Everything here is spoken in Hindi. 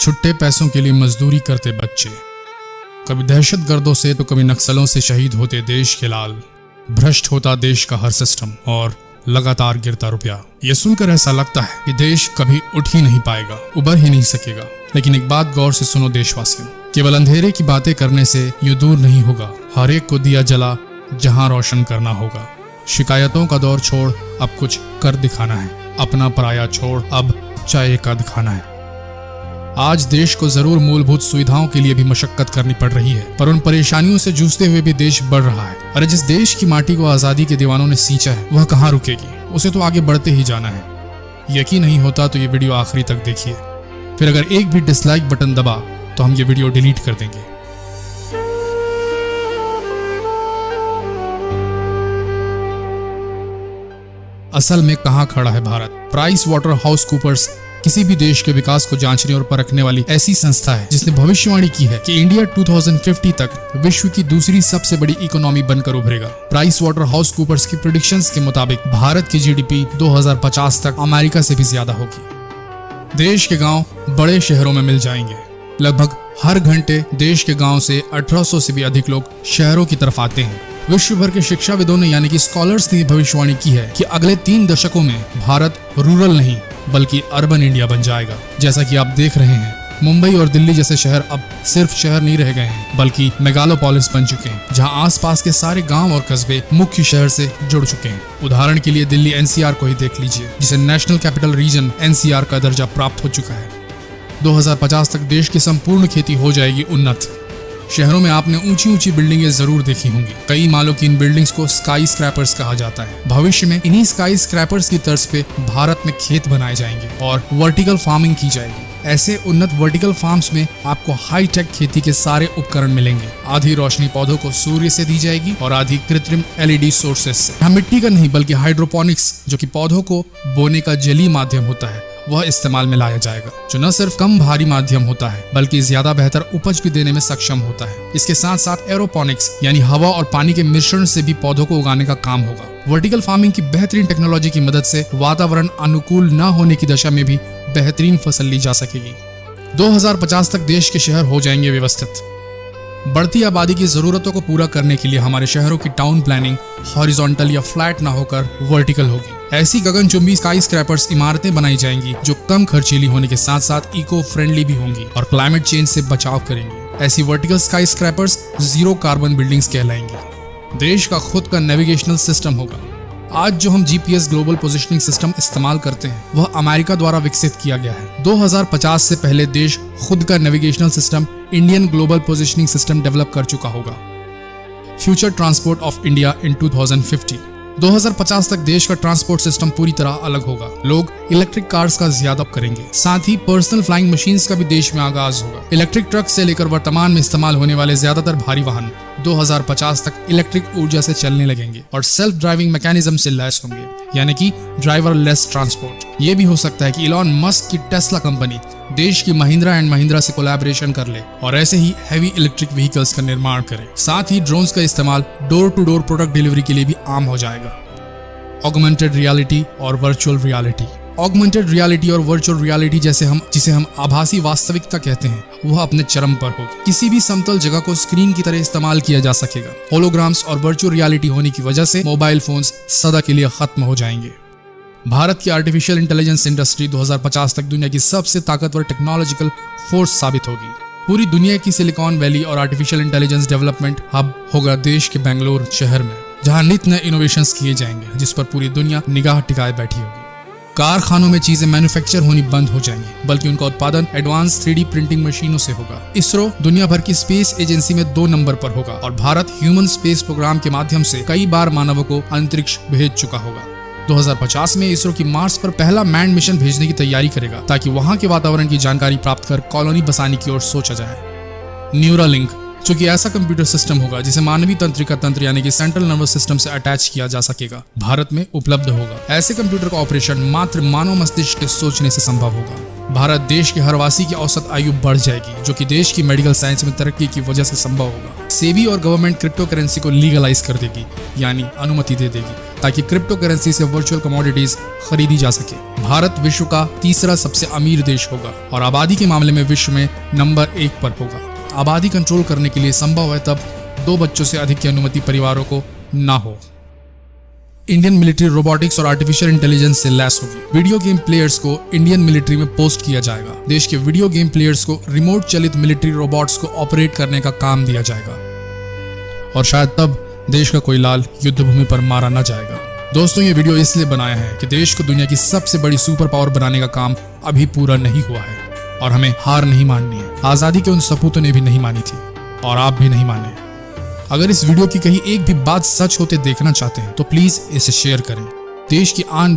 छुट्टे पैसों के लिए मजदूरी करते बच्चे, कभी दहशतगर्दों से तो कभी नक्सलों से शहीद होते देश के लाल। भ्रष्ट होता देश का हर सिस्टम और लगातार गिरता रुपया। ये सुनकर ऐसा लगता है कि देश कभी उठ ही नहीं पाएगा, उबर ही नहीं सकेगा। लेकिन एक बात गौर से सुनो देशवासियों, केवल अंधेरे की बातें करने से ये दूर नहीं होगा। हर एक को दिया जला जहां रोशन करना होगा। शिकायतों का दौर छोड़ अब कुछ कर दिखाना है। अपना पराया छोड़ अब चाय कद खाना है। आज देश को जरूर मूलभूत सुविधाओं के लिए भी मशक्कत करनी पड़ रही है, पर उन परेशानियों से जूझते हुए भी देश बढ़ रहा है। अरे जिस देश की माटी को आजादी के दीवानों ने सींचा है वह कहाँ रुकेगी, उसे तो आगे बढ़ते ही जाना है। यकीन नहीं होता तो ये वीडियो आखिरी तक देखिए, फिर अगर एक भी डिसलाइक बटन दबा तो हम ये वीडियो डिलीट कर देंगे। असल में कहाँ खड़ा है Bharat? PricewaterhouseCoopers किसी भी देश के विकास को जांचने और परखने वाली ऐसी संस्था है जिसने भविष्यवाणी की है कि इंडिया 2050 तक विश्व की दूसरी सबसे बड़ी इकोनॉमी बनकर उभरेगा। प्राइस वाटर हाउस कूपर्स की प्रेडिक्शंस के मुताबिक भारत की जीडीपी 2050 तक अमेरिका से भी ज्यादा होगी। देश के गांव बड़े शहरों में मिल जाएंगे। लगभग हर घंटे देश के गांव से 1800 से भी अधिक लोग शहरों की तरफ आते हैं। विश्व भर के शिक्षाविदों ने यानी कि स्कॉलर्स ने भविष्यवाणी की है कि अगले 3 दशकों में भारत रूरल नहीं बल्कि अर्बन इंडिया बन जाएगा। जैसा कि आप देख रहे हैं, मुंबई और दिल्ली जैसे शहर अब सिर्फ शहर नहीं रह गए हैं बल्कि मेगालोपोलिस बन चुके हैं, जहां आसपास के सारे गांव और कस्बे मुख्य शहर से जुड़ चुके हैं। उदाहरण के लिए दिल्ली एनसीआर को ही देख लीजिए, जिसे नेशनल कैपिटल रीजन एनसीआर का दर्जा प्राप्त हो चुका है। 2050 तक देश की संपूर्ण खेती हो जाएगी उन्नत। शहरों में आपने ऊंची ऊंची बिल्डिंगें जरूर देखी होंगी। कई मालों की इन बिल्डिंग्स को स्काई स्क्रैपर्स कहा जाता है। भविष्य में इन्हीं स्काई स्क्रैपर्स की तर्ज पे भारत में खेत बनाए जाएंगे और वर्टिकल फार्मिंग की जाएगी। ऐसे उन्नत वर्टिकल फार्म्स में आपको हाई टेक खेती के सारे उपकरण मिलेंगे। आधी रोशनी पौधों को सूर्य से दी जाएगी और आधी कृत्रिम LED सोर्सेस से। यहाँ मिट्टी का नहीं बल्कि हाइड्रोपोनिक्स, जो कि पौधों को बोने का जलीय माध्यम होता है, वह इस्तेमाल में लाया जाएगा, जो न सिर्फ कम भारी माध्यम होता है बल्कि ज्यादा बेहतर उपज भी देने में सक्षम होता है। इसके साथ साथ एरोपोनिक्स यानी हवा और पानी के मिश्रण से भी पौधों को उगाने का काम होगा। वर्टिकल फार्मिंग की बेहतरीन टेक्नोलॉजी की मदद से वातावरण अनुकूल न होने की दशा में भी बेहतरीन फसल ली जा सकेगी। 2050 तक देश के शहर हो जाएंगे व्यवस्थित। बढ़ती आबादी की जरूरतों को पूरा करने के लिए हमारे शहरों की टाउन प्लानिंग हॉरिजॉन्टल या फ्लैट ना होकर वर्टिकल होगी। ऐसी गगनचुंबी स्काई स्क्रैपर्स इमारतें बनाई जाएंगी जो कम खर्चीली होने के साथ साथ इको फ्रेंडली भी होंगी और क्लाइमेट चेंज से बचाव करेंगी। ऐसी vertical sky scrapers zero carbon buildings कहलाएंगी। देश का खुद का नेविगेशनल सिस्टम होगा। आज जो हम GPS ग्लोबल पोजिशनिंग सिस्टम इस्तेमाल करते हैं वह अमेरिका द्वारा विकसित किया गया है। 2050 से पहले देश खुद का navigational system Indian global positioning system develop कर चुका होगा। Future transport of India in 2050। 2050 तक देश का ट्रांसपोर्ट सिस्टम पूरी तरह अलग होगा। लोग इलेक्ट्रिक कार्स का ज्यादा करेंगे। साथ ही पर्सनल फ्लाइंग मशीन्स का भी देश में आगाज होगा। इलेक्ट्रिक ट्रक से लेकर वर्तमान में इस्तेमाल होने वाले ज्यादातर भारी वाहन 2050 तक इलेक्ट्रिक ऊर्जा से चलने लगेंगे और सेल्फ ड्राइविंग मैकेनिज्म से लैस होंगे, यानी कि ड्राइवर लेस ट्रांसपोर्ट। ये भी हो सकता है कि इलॉन मस्क की टेस्ला कंपनी देश की महिंद्रा एंड महिंद्रा से कोलैबोरेशन कर ले और ऐसे ही हैवी इलेक्ट्रिक व्हीकल्स का निर्माण करे। साथ ही ड्रोन्स का इस्तेमाल door to door product delivery के लिए भी आम हो जाएगा। ऑगमेंटेड रियलिटी और वर्चुअल रियलिटी। ऑगमेंटेड रियलिटी और वर्चुअल रियलिटी जिसे हम आभासी वास्तविकता कहते हैं, वह अपने चरम पर होगी। किसी भी समतल जगह को स्क्रीन की तरह इस्तेमाल किया जा सकेगा। होलोग्राम्स और वर्चुअल रियलिटी होने की वजह से मोबाइल फोन्स सदा के लिए खत्म हो जाएंगे। भारत की आर्टिफिशियल इंटेलिजेंस इंडस्ट्री 2050 तक दुनिया की सबसे ताकतवर टेक्नोलॉजिकल फोर्स साबित होगी। पूरी दुनिया की सिलिकॉन वैली और आर्टिफिशियल इंटेलिजेंस डेवलपमेंट हब होगा देश के बेंगलोर शहर में, जहां नित्य नए इनोवेशंस किए जाएंगे जिस पर पूरी दुनिया निगाह टिकाए बैठी होगी। कारखानों में चीजें मैन्युफैक्चर होनी बंद हो जाएंगी बल्कि उनका उत्पादन एडवांस 3D प्रिंटिंग मशीनों से होगा। इसरो दुनिया भर की स्पेस एजेंसी में 2 नंबर पर होगा और भारत ह्यूमन स्पेस प्रोग्राम के माध्यम से कई बार मानवों को अंतरिक्ष भेज चुका होगा। 2050 में इसरो की मार्स पर पहला मैंड मिशन भेजने की तैयारी करेगा ताकि वहां के वातावरण की जानकारी प्राप्त कर कॉलोनी बसाने की ओर सोचा जाए। न्यूरालिंक, जो कि ऐसा कंप्यूटर सिस्टम होगा जिसे मानवीय तंत्रिका तंत्र यानी कि सेंट्रल नर्वस सिस्टम से अटैच किया जा सकेगा, भारत में उपलब्ध होगा। ऐसे कंप्यूटर का ऑपरेशन मात्र मानव मस्तिष्क के सोचने से संभव होगा। भारत देश के हर वासी की औसत आयु बढ़ जाएगी, जो कि देश की मेडिकल साइंस में तरक्की की वजह से संभव होगा। सेबी और गवर्नमेंट क्रिप्टो करेंसी को लीगलाइज कर देगी, यानी अनुमति दे देगी, ताकि क्रिप्टो करेंसी से वर्चुअल कमोडिटीज खरीदी जा सके। भारत विश्व का तीसरा सबसे अमीर देश होगा और आबादी के मामले में विश्व में नंबर 1 पर होगा। आबादी कंट्रोल करने के लिए संभव है तब 2 बच्चों से अधिक की अनुमति परिवारों को ना हो। इंडियन मिलिट्री रोबोटिक्स और आर्टिफिशियल इंटेलिजेंस से लैस होगी। वीडियो गेम प्लेयर्स को इंडियन मिलिट्री में पोस्ट किया जाएगा। देश के वीडियो गेम प्लेयर्स को रिमोट चलित मिलिट्री रोबोट्स को ऑपरेट करने का काम दिया जाएगा और शायद तब देश का कोई लाल युद्ध भूमि पर मारा न जाएगा। दोस्तों, ये वीडियो इसलिए बनाया है कि देश को दुनिया की सबसे बड़ी सुपर पावर बनाने का काम अभी पूरा नहीं हुआ है और हमें हार नहीं माननी है। आजादी के उन सपूतों ने भी नहीं मानी थी और आप भी नहीं माने। अगर इस वीडियो की कहीं एक भी बात सच होते देखना चाहते हैं तो प्लीज इसे शेयर करें। देश की आन